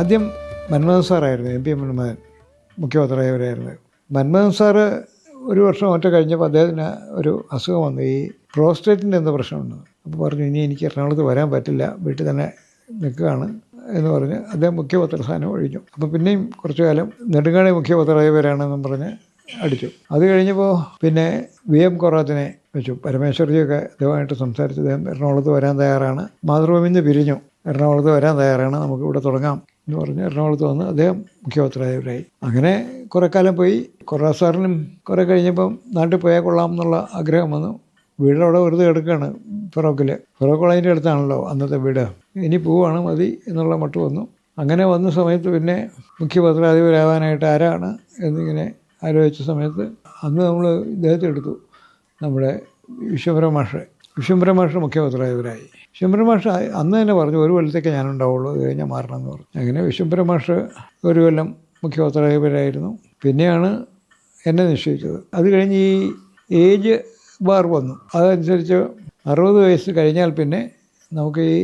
ആദ്യം മന്മഥൻ സാറായിരുന്നു, M P Manmadhan മുഖ്യമന്ത്രിയായവരായിരുന്നു. മന്മഥൻ സാറ് ഒരു വർഷം ഒറ്റ കഴിഞ്ഞപ്പോൾ അദ്ദേഹത്തിന് ഒരു അസുഖം വന്നു, ഈ പ്രോസ്റ്റേറ്റിൻ്റെ എന്തോ പ്രശ്നമുണ്ട്. അപ്പോൾ പറഞ്ഞു ഇനി എനിക്ക് എറണാകുളത്ത് വരാൻ പറ്റില്ല, വീട്ടിൽ തന്നെ നിൽക്കുകയാണ് എന്ന് പറഞ്ഞ് അദ്ദേഹം മുഖ്യമന്ത്രിസ്ഥാനം ഒഴിഞ്ഞു. അപ്പോൾ പിന്നെയും കുറച്ചു കാലം നെടുങ്ങാടി മുഖ്യമന്ത്രിയായവരാണെന്നും പറഞ്ഞ് അടിച്ചു. അത് കഴിഞ്ഞപ്പോൾ പിന്നെ വി എം കൊറാത്തിനെ വെച്ചു. പരമേശ്വർജിയൊക്കെ അദ്ദേഹമായിട്ട് സംസാരിച്ച് അദ്ദേഹം എറണാകുളത്ത് വരാൻ തയ്യാറാണ്, മാതൃഭൂമിയിൽ നിന്ന് പിരിഞ്ഞു, എറണാകുളത്ത് വരാൻ തയ്യാറാണ്, നമുക്ക് ഇവിടെ തുടങ്ങാം എന്ന് പറഞ്ഞ് എറണാകുളത്ത് വന്ന് അദ്ദേഹം മുഖ്യമന്ത്രിയായവരായി. അങ്ങനെ കുറേ കാലം പോയി. കൊറ സാറിനും കുറേ കഴിഞ്ഞപ്പം നാട്ടിൽ പോയാൽ കൊള്ളാം എന്നുള്ള ആഗ്രഹം വന്നു. വീടവിടെ വെറുതെ എടുക്കുകയാണ് ഫറോക്കിൽ. ഫറോക്ക് കോളേജിൻ്റെ അടുത്താണല്ലോ അന്നത്തെ വീട്. ഇനി പോവുകയാണ് മതി എന്നുള്ള മട്ട് വന്നു. അങ്ങനെ വന്ന സമയത്ത് പിന്നെ മുഖ്യപത്രാധിപരാകാനായിട്ട് ആരാണ് എന്നിങ്ങനെ ആലോചിച്ച സമയത്ത് അന്ന് നമ്മൾ ഇദ്ദേഹത്തെ എടുത്തു, നമ്മുടെ വിശ്വംഭര മാഷ് മുഖ്യപത്രാധിപരായി. വിശ്വംഭര മാഷ് അന്ന് തന്നെ പറഞ്ഞു ഒരു കൊല്ലത്തേക്ക് ഞാനുണ്ടാവുള്ളൂ, അത് കഴിഞ്ഞാൽ മാറണം എന്ന് പറഞ്ഞു. അങ്ങനെ വിശ്വംഭര മാഷ് ഒരു കൊല്ലം മുഖ്യപത്രാധിപരായിരുന്നു. പിന്നെയാണ് എന്നെ നിശ്ചയിച്ചത്. അത് കഴിഞ്ഞ് ഈ ഏജ് ബാർ വന്നു. അതനുസരിച്ച് 60 വയസ്സ് കഴിഞ്ഞാൽ പിന്നെ നമുക്ക് ഈ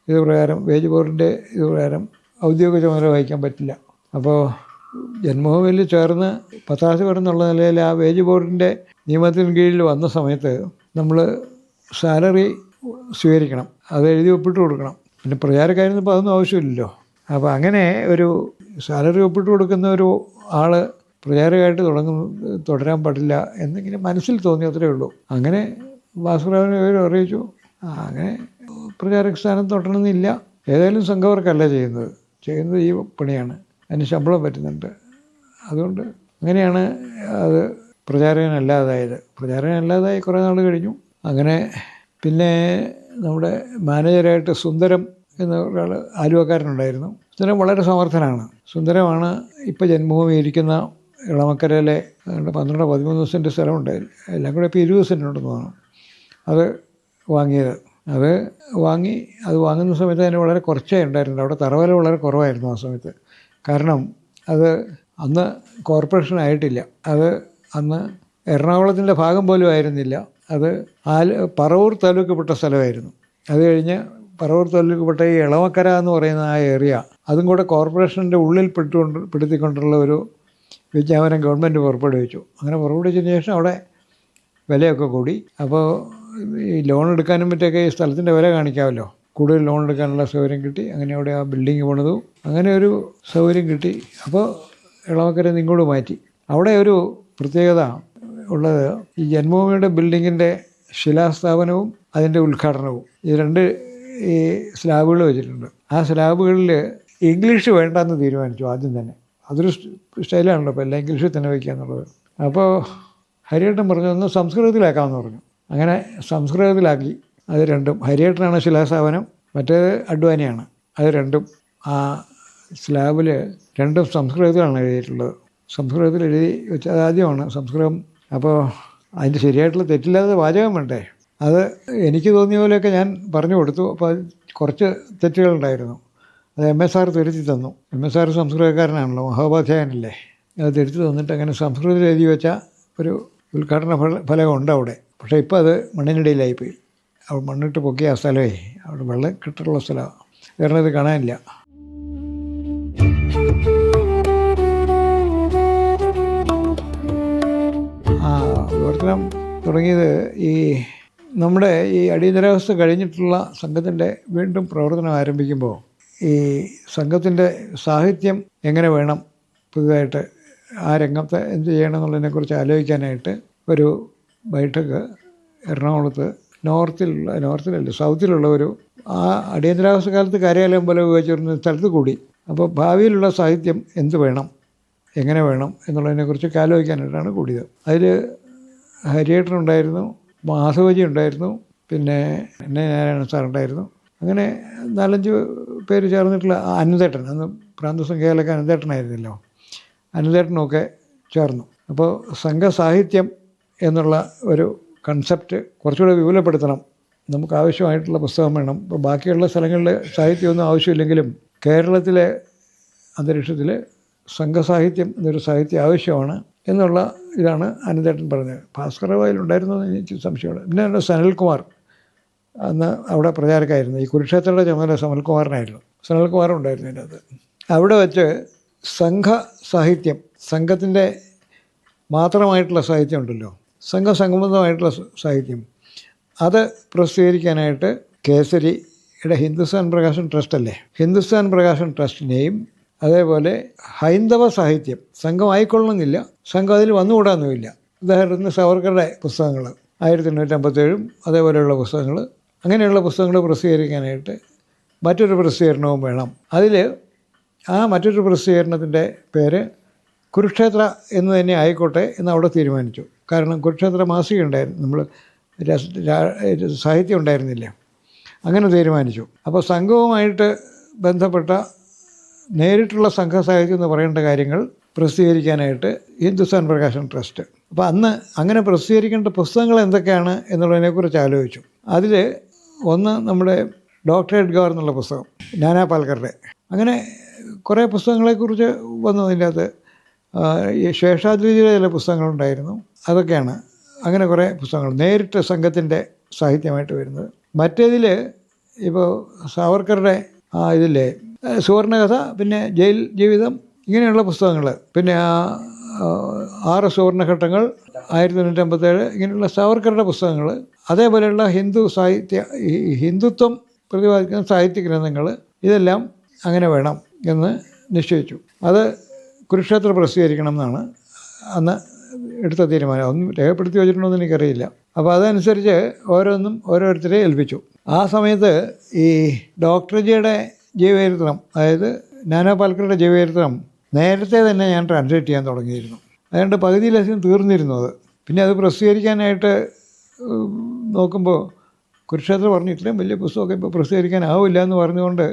ഇത് പ്രകാരം വേജ് ബോർഡിൻ്റെ ഇത് പ്രകാരം ഔദ്യോഗിക ചുമതല വഹിക്കാൻ പറ്റില്ല. അപ്പോൾ ജന്മഭൂമിയിൽ ചേർന്ന് 10ാം ക്ലാസ് എന്നുള്ള നിലയിൽ ആ വേജ് ബോർഡിൻ്റെ നിയമത്തിന് കീഴിൽ വന്ന സമയത്ത് നമ്മൾ സാലറി സ്വീകരിക്കണം, അത് എഴുതി ഒപ്പിട്ട് കൊടുക്കണം. പിന്നെ പ്രചാരക്കാരനിപ്പോൾ അതൊന്നും ആവശ്യമില്ലല്ലോ. അപ്പോൾ അങ്ങനെ ഒരു സാലറി ഒപ്പിട്ട് കൊടുക്കുന്ന ഒരു ആൾ പ്രചാരകമായിട്ട് തുടരാൻ പാടില്ല എന്നിങ്ങനെ മനസ്സിൽ തോന്നി, അത്രയേ ഉള്ളൂ. അങ്ങനെ ഭാസ്കരനെ അറിയിച്ചു. അങ്ങനെ പ്രചാരക സ്ഥാനം തുടരണമെന്നില്ല, ഏതായാലും സംഘവർക്കല്ല ചെയ്യുന്നത് ഈ പണിയാണ്, അതിന് ശമ്പളം പറ്റുന്നുണ്ട്. അതുകൊണ്ട് അങ്ങനെയാണ് അത് പ്രചാരകനല്ലാതായി കുറേ നാൾ കഴിഞ്ഞു. അങ്ങനെ പിന്നെ നമ്മുടെ മാനേജരായിട്ട് സുന്ദരം എന്ന ഒരാൾ ആലുവക്കാരനുണ്ടായിരുന്നു. സുന്ദരം വളരെ സമർത്ഥനാണ്. സുന്ദരമാണ് ഇപ്പോൾ ജന്മഭൂമി ഇരിക്കുന്ന ഇളമക്കരയിലെ 12-13 സെൻറ്റ് സ്ഥലമുണ്ട്, എല്ലാം കൂടെ ഇപ്പോൾ 20 സെൻറ്റ് ഉണ്ടെന്ന് തോന്നുന്നു. അത് വാങ്ങിയത്. അത് വാങ്ങുന്ന സമയത്ത് അതിന് വളരെ കുറച്ചേ ഉണ്ടായിരുന്നു. അവിടെ തറവില വളരെ കുറവായിരുന്നു ആ സമയത്ത്. കാരണം അത് അന്ന് കോർപ്പറേഷൻ ആയിട്ടില്ല. അത് അന്ന് എറണാകുളത്തിൻ്റെ ഭാഗം പോലും ആയിരുന്നില്ല. അത് പറവൂർ താലൂക്കിൽപ്പെട്ട സ്ഥലമായിരുന്നു. അത് കഴിഞ്ഞ് പറവൂർ താലൂക്കിൽപ്പെട്ട ഈ ഇളമക്കര എന്ന് പറയുന്ന ആ ഏരിയ, അതും കൂടെ കോർപ്പറേഷൻ്റെ ഉള്ളിൽ പെടുത്തിക്കൊണ്ടുള്ള ഒരു വിജ്ഞാപനം ഗവൺമെൻറ് പുറപ്പെടുവിച്ചു. അങ്ങനെ പുറപ്പെടുവിച്ചതിന് ശേഷം അവിടെ വിലയൊക്കെ കൂടി. അപ്പോൾ ഈ ലോൺ എടുക്കാനും മറ്റൊക്കെ ഈ സ്ഥലത്തിൻ്റെ വില കാണിക്കാമല്ലോ, കൂടുതൽ ലോൺ എടുക്കാനുള്ള സൗകര്യം കിട്ടി. അങ്ങനെ അവിടെ ആ ബിൽഡിങ് പണിതു, അങ്ങനെ ഒരു സൗകര്യം കിട്ടി. അപ്പോൾ ഇളമക്കര ഇങ്ങോട്ട് മാറ്റി. അവിടെ ഒരു പ്രത്യേകത ഉള്ളത്, ഈ ജന്മഭൂമിയുടെ ബിൽഡിങ്ങിൻ്റെ ശിലാസ്ഥാപനവും അതിൻ്റെ ഉദ്ഘാടനവും, ഈ 2 ഈ സ്ലാബുകൾ വെച്ചിട്ടുണ്ട്. ആ സ്ലാബുകളിൽ ഇംഗ്ലീഷ് വേണ്ടെന്ന് തീരുമാനിച്ചു ആദ്യം തന്നെ. അതൊരു സ്റ്റൈലാണല്ലോ ഇപ്പോൾ എല്ലാം ഇംഗ്ലീഷിൽ തന്നെ വയ്ക്കുക എന്നുള്ളത്. അപ്പോൾ ഹരിയേട്ടൻ പറഞ്ഞു ഒന്ന് സംസ്കൃതത്തിലാക്കാമെന്ന് പറഞ്ഞു. അങ്ങനെ സംസ്കൃതത്തിലാക്കി. അത് 2ഉം, ഹരിയേട്ടനാണ് ശിലാസ്ഥാപനം, മറ്റേത് അഡ്വാനിയാണ്. അത് 2ഉം ആ സ്ലാബിൽ 2ഉം സംസ്കൃതത്തിലാണ് എഴുതിയിട്ടുള്ളത്. സംസ്കൃതത്തിൽ എഴുതി വെച്ചാൽ അതാദ്യമാണ് സംസ്കൃതം. അപ്പോൾ അതിൻ്റെ ശരിയായിട്ടുള്ള തെറ്റില്ലാതെ വാചകം വേണ്ടേ. അത് എനിക്ക് തോന്നിയ പോലെയൊക്കെ ഞാൻ പറഞ്ഞു കൊടുത്തു. അപ്പോൾ കുറച്ച് തെറ്റുകളുണ്ടായിരുന്നു. അത് MS സാർ തിരുത്തി തന്നു. MS സാർ സംസ്കൃതക്കാരനാണല്ലോ, മഹോപാധ്യായനല്ലേ. അത് തിരുത്തി തന്നിട്ട് അങ്ങനെ സംസ്കൃതത്തിൽ എഴുതി വെച്ച ഒരു ഉദ്ഘാടന ഫലകം ഉണ്ട് അവിടെ. പക്ഷേ ഇപ്പോൾ അത് മണ്ണിനടിയിലായിപ്പോയി. അവിടെ മണ്ണിട്ട് പൊക്കിയ ആ സ്ഥലമേ, അവിടെ വെള്ളം കിട്ടുള്ള സ്ഥലമാണ്, കാരണം ഇത് കാണാനില്ല. വിവർത്തനം തുടങ്ങിയത് ഈ നമ്മുടെ ഈ അടിയന്തരാവസ്ഥ കഴിഞ്ഞിട്ടുള്ള സംഘത്തിൻ്റെ വീണ്ടും പ്രവർത്തനം ആരംഭിക്കുമ്പോൾ ഈ സംഘത്തിൻ്റെ സാഹിത്യം എങ്ങനെ വേണം, പുതുതായിട്ട് ആ രംഗത്ത് എന്ത് ചെയ്യണം എന്നുള്ളതിനെക്കുറിച്ച് ആലോചിക്കാനായിട്ട് ഒരു ബൈഠക്ക് എറണാകുളത്ത് സൗത്തിലുള്ള ഒരു ആ അടിയന്തരാവസ്ഥ കാലത്ത് കാര്യാലയം പോലെ ഉപയോഗിച്ചിരുന്ന സ്ഥലത്ത് കൂടി. അപ്പോൾ ഭാവിയിലുള്ള സാഹിത്യം എന്ത് വേണം, എങ്ങനെ വേണം എന്നുള്ളതിനെക്കുറിച്ചൊക്കെ ആലോചിക്കാനായിട്ടാണ് കൂടിയത്. അതിൽ ഹരിയേട്ടനുണ്ടായിരുന്നു, മാധവജി ഉണ്ടായിരുന്നു, പിന്നെ നാരായണൻ സാറുണ്ടായിരുന്നു. അങ്ങനെ 4-5 പേര് ചേർന്നിട്ടുള്ള അനന്തേട്ടൻ, അന്ന് പ്രാന്തസംഖ്യയിലൊക്കെ അനന്തേട്ടനായിരുന്നല്ലോ, അനന്തേട്ടനുമൊക്കെ ചേർന്നു. അപ്പോൾ സംഘസാഹിത്യം എന്നുള്ള ഒരു കൺസെപ്റ്റ് കുറച്ചുകൂടെ വിപുലപ്പെടുത്തണം, നമുക്ക് ആവശ്യമായിട്ടുള്ള പുസ്തകം വേണം. ഇപ്പോൾ ബാക്കിയുള്ള സ്ഥലങ്ങളിൽ സാഹിത്യമൊന്നും ആവശ്യമില്ലെങ്കിലും കേരളത്തിലെ അന്തരീക്ഷത്തിൽ സംഘസാഹിത്യം എന്നൊരു സാഹിത്യം ആവശ്യമാണ് എന്നുള്ള ഇതാണ് അനന്തേട്ടൻ പറഞ്ഞത്. ഭാസ്കരവായിലുണ്ടായിരുന്നതെന്ന് എനിക്ക് സംശയമുണ്ട്. പിന്നെ സനൽകുമാർ അന്ന് അവിടെ പ്രചാരക്കായിരുന്നു. ഈ കുരുക്ഷേത്രയുടെ ചുമതല സനൽകുമാറിനായിരുന്നു. സനൽകുമാറും ഉണ്ടായിരുന്നു അതിനകത്ത്. അവിടെ വച്ച് സംഘ സാഹിത്യം, സംഘത്തിൻ്റെ മാത്രമായിട്ടുള്ള സാഹിത്യം ഉണ്ടല്ലോ, സംഘസംബന്ധമായിട്ടുള്ള സാഹിത്യം, അത് പ്രസിദ്ധീകരിക്കാനായിട്ട് കേസരിയുടെ ഹിന്ദുസ്ഥാൻ പ്രകാശൻ ട്രസ്റ്റ് അല്ലേ, ഹിന്ദുസ്ഥാൻ പ്രകാശൻ ട്രസ്റ്റിനെയും അതേപോലെ ഹൈന്ദവ സാഹിത്യം, സംഘമായിക്കൊള്ളണമെന്നില്ല, സംഘം അതിൽ വന്നുകൂടാന്നുമില്ല. ഉദാഹരണത്തിന് സവർക്കറുടെ പുസ്തകങ്ങൾ 1857 അതേപോലെയുള്ള പുസ്തകങ്ങൾ, അങ്ങനെയുള്ള പുസ്തകങ്ങൾ പ്രസിദ്ധീകരിക്കാനായിട്ട് മറ്റൊരു പ്രസിദ്ധീകരണവും വേണം. അതിൽ ആ മറ്റൊരു പ്രസിദ്ധീകരണത്തിൻ്റെ പേര് കുരുക്ഷേത്ര എന്ന് തന്നെ ആയിക്കോട്ടെ എന്ന് അവിടെ തീരുമാനിച്ചു. കാരണം കുരുക്ഷേത്ര മാസിക ഉണ്ടായിരുന്നു, നമ്മൾ സാഹിത്യം ഉണ്ടായിരുന്നില്ല, അങ്ങനെ തീരുമാനിച്ചു. അപ്പോൾ സംഘവുമായിട്ട് ബന്ധപ്പെട്ട നേരിട്ടുള്ള സംഘ സാഹിത്യം എന്ന് പറയേണ്ട കാര്യങ്ങൾ പ്രസിദ്ധീകരിക്കാനായിട്ട് ഹിന്ദുസ്ഥാൻ പ്രകാശൻ ട്രസ്റ്റ്. അപ്പോൾ അന്ന് അങ്ങനെ പ്രസിദ്ധീകരിക്കേണ്ട പുസ്തകങ്ങൾ എന്തൊക്കെയാണ് എന്നുള്ളതിനെക്കുറിച്ച് ആലോചിച്ചു. അതിൽ ഒന്ന് നമ്മുടെ ഡോക്ടർ എഡ്ഗാർ എന്നുള്ള പുസ്തകം, നാനാ പാൽക്കറുടെ, അങ്ങനെ കുറേ പുസ്തകങ്ങളെക്കുറിച്ച് വന്നു. അതിൻ്റെ അകത്ത് ഈ ശേഷാദ്രിജിയുടെ ചില പുസ്തകങ്ങളുണ്ടായിരുന്നു, അതൊക്കെയാണ്. അങ്ങനെ കുറേ പുസ്തകങ്ങൾ നേരിട്ട് സംഘത്തിൻ്റെ സാഹിത്യമായിട്ട് വരുന്നത്. മറ്റേതിൽ ഇപ്പോൾ സാവർക്കറുടെ ഇതില്ലേ സുവർണകഥ, പിന്നെ ജയിൽ ജീവിതം, ഇങ്ങനെയുള്ള പുസ്തകങ്ങൾ, പിന്നെ 6 സുവർണഘട്ടങ്ങൾ, 1957, ഇങ്ങനെയുള്ള സാവർക്കറുടെ പുസ്തകങ്ങൾ, അതേപോലെയുള്ള ഹിന്ദുത്വം പ്രതിപാദിക്കുന്ന സാഹിത്യ ഗ്രന്ഥങ്ങൾ, ഇതെല്ലാം അങ്ങനെ വേണം എന്ന് നിശ്ചയിച്ചു. അത് കുരുക്ഷേത്ര പ്രസിദ്ധീകരിക്കണം എന്നാണ് അന്ന് എടുത്ത തീരുമാനം. ഒന്നും രേഖപ്പെടുത്തി വെച്ചിട്ടുണ്ടോയെന്ന് എനിക്കറിയില്ല. അപ്പോൾ അതനുസരിച്ച് ഓരോന്നും ഓരോരുത്തരെ ഏൽപ്പിച്ചു. ആ സമയത്ത് ഈ ഡോക്ടർജിയുടെ ജീവചരിത്രം, അതായത് നാനാ പാൽക്കറുടെ ജീവചരിത്രം നേരത്തെ തന്നെ ഞാൻ ട്രാൻസ്ലേറ്റ് ചെയ്യാൻ തുടങ്ങിയിരുന്നു. അതുകൊണ്ട് പകുതിയിലധികം തീർന്നിരുന്നു അത്. പിന്നെ അത് പ്രസിദ്ധീകരിക്കാനായിട്ട് നോക്കുമ്പോൾ കുരുക്ഷേത്രം പറഞ്ഞു ഇത്രയും വലിയ പുസ്തകമൊക്കെ ഇപ്പോൾ പ്രസിദ്ധീകരിക്കാനാവില്ല എന്ന് പറഞ്ഞുകൊണ്ട്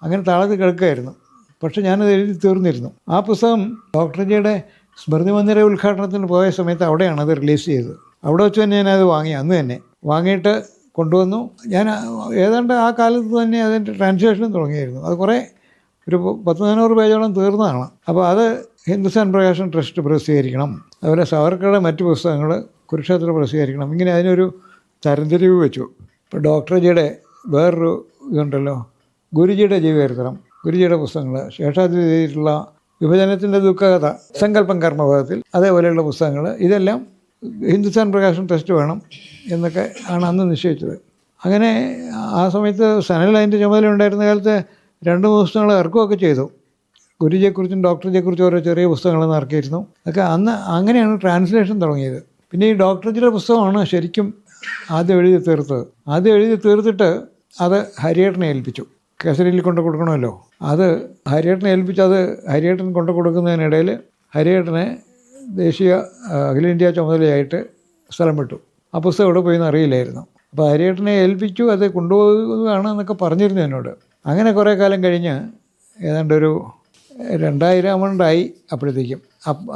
അങ്ങനെ താളത്ത് കിടക്കുകയായിരുന്നു. പക്ഷേ ഞാനത് എഴുതി തീർന്നിരുന്നു. ആ പുസ്തകം ഡോക്ടർജിയുടെ സ്മൃതി മന്ദിര ഉദ്ഘാടനത്തിന് പോയ സമയത്ത് അവിടെയാണ് അത് റിലീസ് ചെയ്തത്. അവിടെ വെച്ച് തന്നെ ഞാനത് വാങ്ങി, അന്ന് തന്നെ വാങ്ങിയിട്ട് കൊണ്ടുവന്നു. ഞാൻ ഏതാണ്ട് ആ കാലത്ത് തന്നെ അതിൻ്റെ ട്രാൻസ്ലേഷനും തുടങ്ങിയായിരുന്നു. അത് കുറേ ഒരു 10-400 പേജോളം തീർന്നതാണ്. അപ്പോൾ അത് ഹിന്ദുസ്ഥാൻ പ്രകാശൻ ട്രസ്റ്റ് പ്രസിദ്ധീകരിക്കണം, അതുപോലെ സവർക്കറുടെ മറ്റ് പുസ്തകങ്ങൾ കുരുക്ഷേത്ര പ്രസിദ്ധീകരിക്കണം, ഇങ്ങനെ അതിനൊരു തരംതിരിവ് വെച്ചു. ഇപ്പോൾ ഡോക്ടർജിയുടെ വേറൊരു ഇതുണ്ടല്ലോ, ഗുരുജിയുടെ ജീവചരിത്രം, ഗുരുജിയുടെ പുസ്തകങ്ങൾ, ശേഷാദ്രിയിലുള്ള വിഭജനത്തിൻ്റെ ദുഃഖകഥ, സങ്കല്പം കർമ്മപഥത്തിൽ, അതേപോലെയുള്ള പുസ്തകങ്ങൾ, ഇതെല്ലാം ഹിന്ദുസ്ഥാൻ പ്രകാശൻ ട്രസ്റ്റ് വേണം എന്നൊക്കെ ആണ് അന്ന് നിശ്ചയിച്ചത്. അങ്ങനെ ആ സമയത്ത് സനൽ അതിൻ്റെ ചുമതല ഉണ്ടായിരുന്ന കാലത്ത് 2-3 പുസ്തകങ്ങൾ ഇറക്കുകയൊക്കെ ചെയ്തു. ഗുരുജിയെക്കുറിച്ചും ഡോക്ടർജിയെക്കുറിച്ചും ഓരോ ചെറിയ പുസ്തകങ്ങൾ ഇറക്കിയിരുന്നു. അതൊക്കെ അന്ന് അങ്ങനെയാണ് ട്രാൻസ്ലേഷൻ തുടങ്ങിയത്. പിന്നെ ഈ ഡോക്ടർജിയുടെ പുസ്തകമാണ് ശരിക്കും ആദ്യം എഴുതി തീർത്തത്. ആദ്യം എഴുതി തീർത്തിട്ട് അത് ഹരിയേട്ടനെ ഏൽപ്പിച്ചു. കേസരിയിൽ കൊണ്ട് കൊടുക്കണമല്ലോ, അത് ഹരിയേട്ടനെ ഏൽപ്പിച്ച് അത് ഹരിയേട്ടൻ കൊണ്ട് കൊടുക്കുന്നതിനിടയിൽ ഹരിയേട്ടനെ ദേശീയ അഖിലേന്ത്യാ ചുമതലയായിട്ട് സ്ഥലം വിട്ടു. ആ പുസ്തകം എവിടെ പോയെന്ന് അറിയില്ലായിരുന്നു. അപ്പോൾ ഹരിയേട്ടനെ ഏൽപ്പിച്ചു, അത് കൊണ്ടുപോകുകയാണ് എന്നൊക്കെ പറഞ്ഞിരുന്നു എന്നോട്. അങ്ങനെ കുറേ കാലം കഴിഞ്ഞ് ഏതാണ്ട് ഒരു 2000 അപ്പോഴത്തേക്കും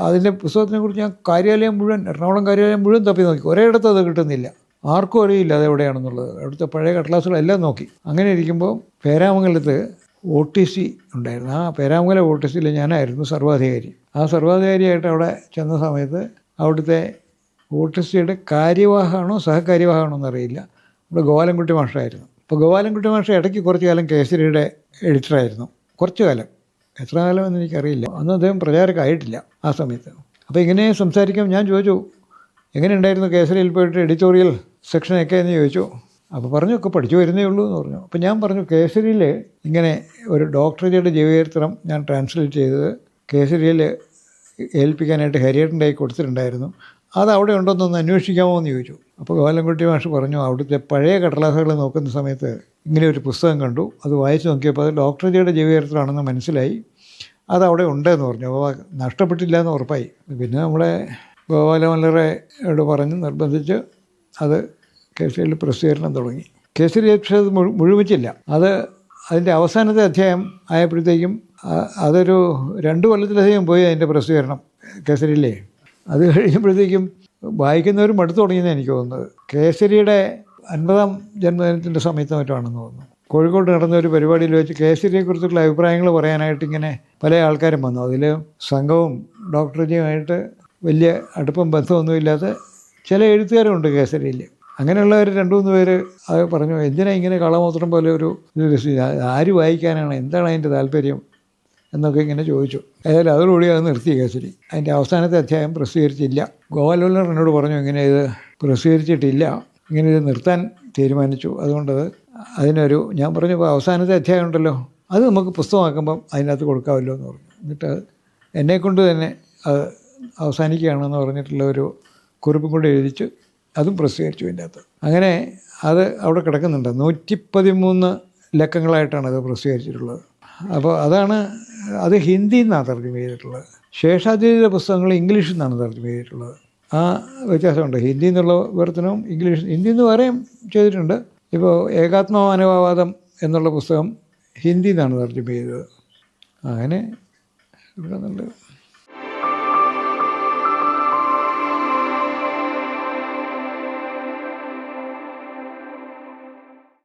അതിൻ്റെ പുസ്തകത്തിനെക്കുറിച്ച് ഞാൻ കാര്യാലയം മുഴുവൻ, എറണാകുളം കാര്യാലയം മുഴുവൻ തപ്പി നോക്കി. ഒരിടത്തും അത് കിട്ടുന്നില്ല, ആർക്കും അറിയില്ല അതെവിടെയാണെന്നുള്ളത്. അവിടുത്തെ പഴയ കടലാസുകളെല്ലാം നോക്കി. അങ്ങനെ ഇരിക്കുമ്പോൾ പേരാമംഗലത്ത് OTC ഉണ്ടായിരുന്നു. ആ പേരാമംഗലം OTCയിൽ ഞാനായിരുന്നു സർവാധികാരി. ആ സർവാധികാരിയായിട്ട് അവിടെ ചെന്ന സമയത്ത് അവിടുത്തെ OTCയുടെ കാര്യവാഹമാണോ സഹകാര്യവാഹമാണോ എന്നറിയില്ല, ഇവിടെ ഗോപാലൻകുട്ടി മാഷായിരുന്നു. അപ്പോൾ ഗോപാലൻകുട്ടി മാഷ ഇടയ്ക്ക് കുറച്ച് കാലം കേസരിയുടെ എഡിറ്ററായിരുന്നു, കുറച്ച് കാലം, എത്ര കാലം എന്ന് എനിക്കറിയില്ല. അന്ന് അദ്ദേഹം പ്രചാരകമായിട്ടില്ല ആ സമയത്ത്. അപ്പോൾ ഇങ്ങനെ സംസാരിക്കാൻ ഞാൻ ചോദിച്ചു, എങ്ങനെ ഉണ്ടായിരുന്നു കേസരിയിൽ പോയിട്ട് എഡിറ്റോറിയൽ സെക്ഷനൊക്കെ എന്ന് ചോദിച്ചു. അപ്പോൾ പറഞ്ഞു ഒക്കെ പഠിച്ചു വരുന്നേ ഉള്ളൂ എന്ന് പറഞ്ഞു. അപ്പോൾ ഞാൻ പറഞ്ഞു കേസരിയിൽ ഇങ്ങനെ ഒരു ഡോക്ടർജിയുടെ ജീവചരിത്രം ഞാൻ ട്രാൻസ്ലേറ്റ് ചെയ്തത് കേസരിയിൽ ഏൽപ്പിക്കാനായിട്ട് ഹരിയേട്ടൻ്റെ കൈ കൊടുത്തിട്ടുണ്ടായിരുന്നു, അത് അവിടെ ഉണ്ടോയെന്നൊന്ന് അന്വേഷിക്കാമോ എന്ന് ചോദിച്ചു. അപ്പോൾ ഗോപാലൻകുട്ടി മാഷ് പറഞ്ഞു അവിടുത്തെ പഴയ കടലാസുകൾ നോക്കുന്ന സമയത്ത് ഇങ്ങനെ ഒരു പുസ്തകം കണ്ടു, അത് വായിച്ച് നോക്കിയപ്പോൾ അത് ഡോക്ടർജിയുടെ ജീവചരിത്രമാണെന്ന് മനസ്സിലായി, അതവിടെ ഉണ്ടെന്ന് പറഞ്ഞു. അപ്പോൾ നഷ്ടപ്പെട്ടില്ല എന്ന് ഉറപ്പായി. പിന്നെ നമ്മളെ ഗോപാലമല്ലറയോട് പറഞ്ഞ് നിർബന്ധിച്ച് അത് കേസരിയിൽ പ്രസിദ്ധീകരണം തുടങ്ങി. കേസരി പക്ഷേ അത് മുഴുമിച്ചില്ല. അതിൻ്റെ അവസാനത്തെ അധ്യായം ആയപ്പോഴത്തേക്കും അതൊരു 2 കൊല്ലത്തിലധികം പോയി അതിൻ്റെ പ്രസിദ്ധീകരണം കേസരിയിലേ. അത് കഴിയുമ്പോഴത്തേക്കും വായിക്കുന്നവരും മടുത്തു തുടങ്ങിയെന്ന് എനിക്ക് തോന്നുന്നത്. കേസരിയുടെ 50ാം ജന്മദിനത്തിൻ്റെ സമയത്ത് മറ്റാണെന്ന് തോന്നുന്നു. കോഴിക്കോട് നടന്ന ഒരു പരിപാടിയിൽ വെച്ച് കേസരിയെക്കുറിച്ചുള്ള അഭിപ്രായങ്ങൾ പറയാനായിട്ട് ഇങ്ങനെ പല ആൾക്കാരും വന്നു. അതിൽ സംഘവും ഡോക്ടർജിയുമായിട്ട് വലിയ അടുപ്പം ബന്ധമൊന്നുമില്ലാത്ത ചില എഴുത്തുകാരുണ്ട് കേസരിയിൽ. അങ്ങനെയുള്ളവർ 2-3 പേര് അത് പറഞ്ഞു, എന്തിനാ ഇങ്ങനെ കളമൂത്രം പോലെ ഒരു ഇത് ആര് വായിക്കാനാണ്, എന്താണ് അതിൻ്റെ താല്പര്യം എന്നൊക്കെ ഇങ്ങനെ ചോദിച്ചു. ഏതായാലും അതോടുകൂടി അത് നിർത്തി കേസരി. അതിൻ്റെ അവസാനത്തെ അധ്യായം പ്രസിദ്ധീകരിച്ചില്ല. ഗോപാലവല്ലർ എന്നോട് പറഞ്ഞു ഇങ്ങനെ ഇത് പ്രസിദ്ധീകരിച്ചിട്ടില്ല, ഇങ്ങനെ ഇത് നിർത്താൻ തീരുമാനിച്ചു. അതുകൊണ്ടത് അതിനൊരു ഞാൻ പറഞ്ഞു അവസാനത്തെ അധ്യായം ഉണ്ടല്ലോ അത് നമുക്ക് പുസ്തകമാക്കുമ്പം അതിനകത്ത് കൊടുക്കാമല്ലോ എന്ന് പറഞ്ഞു. എന്നിട്ട് എന്നെക്കൊണ്ട് തന്നെ അത് അവസാനിക്കുകയാണെന്ന് പറഞ്ഞിട്ടുള്ള ഒരു കുറിപ്പും കൂടെ എഴുതിച്ച് അതും പ്രസിദ്ധീകരിച്ചു അതിൻ്റെ അകത്ത്. അങ്ങനെ അത് അവിടെ കിടക്കുന്നുണ്ട്. 113 ലക്കങ്ങളായിട്ടാണ് അത് പ്രസിദ്ധീകരിച്ചിട്ടുള്ളത്. അപ്പോൾ അതാണ് അത് ഹിന്ദിയിൽ നിന്നാണ് തർജ്ജമ ചെയ്തിട്ടുള്ളത്. ശേഷാദ്വൈത പുസ്തകങ്ങൾ ഇംഗ്ലീഷിൽ നിന്നാണ് തർജ്ജമ ചെയ്തിട്ടുള്ളത്. ആ വ്യത്യാസമുണ്ട്. ഹിന്ദി എന്നുള്ള വിവർത്തനവും ഇംഗ്ലീഷ് ഹിന്ദിയിൽ നിന്ന് വേറെയും ചെയ്തിട്ടുണ്ട്. ഇപ്പോൾ ഏകാത്മമാനവവാദം എന്നുള്ള പുസ്തകം ഹിന്ദിയിൽ നിന്നാണ് തർജ്ജമ ചെയ്തത്. അങ്ങനെ ഇവിടെ നല്ല